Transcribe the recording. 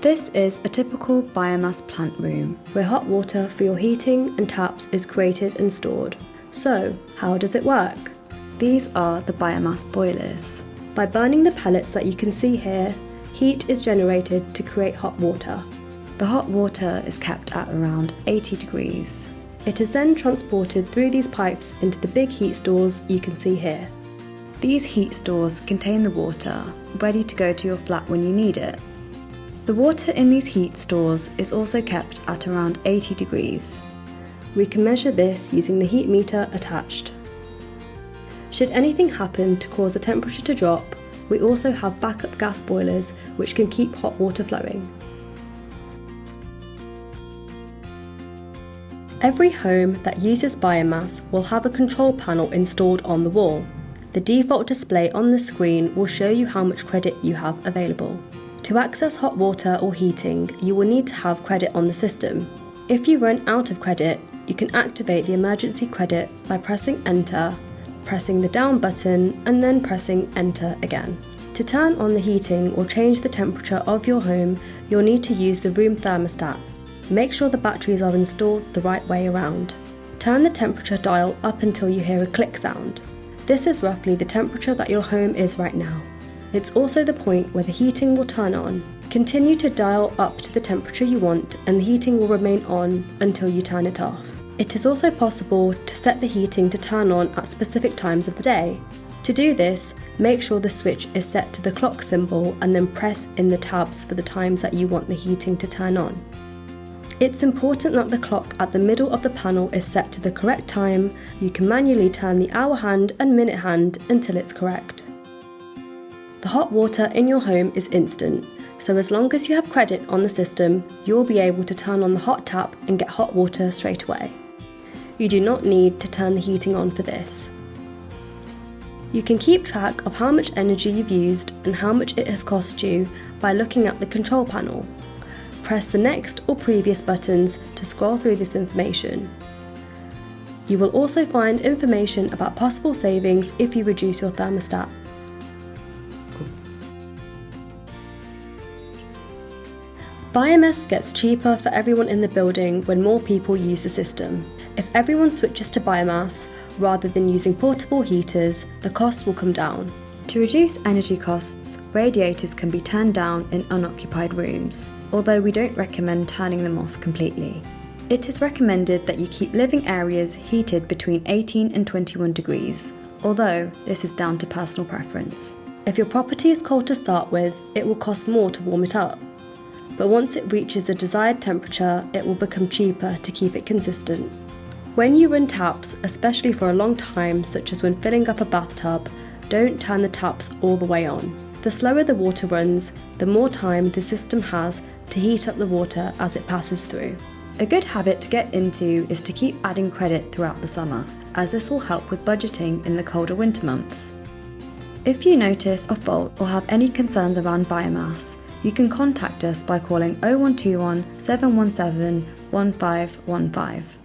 This is a typical biomass plant room, where hot water for your heating and taps is created and stored. So, how does it work? These are the biomass boilers. By burning the pellets that you can see here, heat is generated to create hot water. The hot water is kept at around 80 degrees. It is then transported through these pipes into the big heat stores you can see here. These heat stores contain the water, ready to go to your flat when you need it. The water in these heat stores is also kept at around 80 degrees. We can measure this using the heat meter attached. Should anything happen to cause the temperature to drop, we also have backup gas boilers which can keep hot water flowing. Every home that uses biomass will have a control panel installed on the wall. The default display on the screen will show you how much credit you have available. To access hot water or heating, you will need to have credit on the system. If you run out of credit, you can activate the emergency credit by pressing Enter, pressing the down button, and then pressing Enter again. To turn on the heating or change the temperature of your home, you'll need to use the room thermostat. Make sure the batteries are installed the right way around. Turn the temperature dial up until you hear a click sound. This is roughly the temperature that your home is right now. It's also the point where the heating will turn on. Continue to dial up to the temperature you want and the heating will remain on until you turn it off. It is also possible to set the heating to turn on at specific times of the day. To do this, make sure the switch is set to the clock symbol and then press in the tabs for the times that you want the heating to turn on. It's important that the clock at the middle of the panel is set to the correct time. You can manually turn the hour hand and minute hand until it's correct. The hot water in your home is instant, so as long as you have credit on the system, you'll be able to turn on the hot tap and get hot water straight away. You do not need to turn the heating on for this. You can keep track of how much energy you've used and how much it has cost you by looking at the control panel. Press the next or previous buttons to scroll through this information. You will also find information about possible savings if you reduce your thermostat. Biomass gets cheaper for everyone in the building when more people use the system. If everyone switches to biomass, rather than using portable heaters, the costs will come down. To reduce energy costs, radiators can be turned down in unoccupied rooms, although we don't recommend turning them off completely. It is recommended that you keep living areas heated between 18 and 21 degrees, although this is down to personal preference. If your property is cold to start with, it will cost more to warm it up. But once it reaches the desired temperature, it will become cheaper to keep it consistent. When you run taps, especially for a long time, such as when filling up a bathtub, don't turn the taps all the way on. The slower the water runs, the more time the system has to heat up the water as it passes through. A good habit to get into is to keep adding credit throughout the summer, as this will help with budgeting in the colder winter months. If you notice a fault or have any concerns around biomass, you can contact us by calling 0121 717 1515.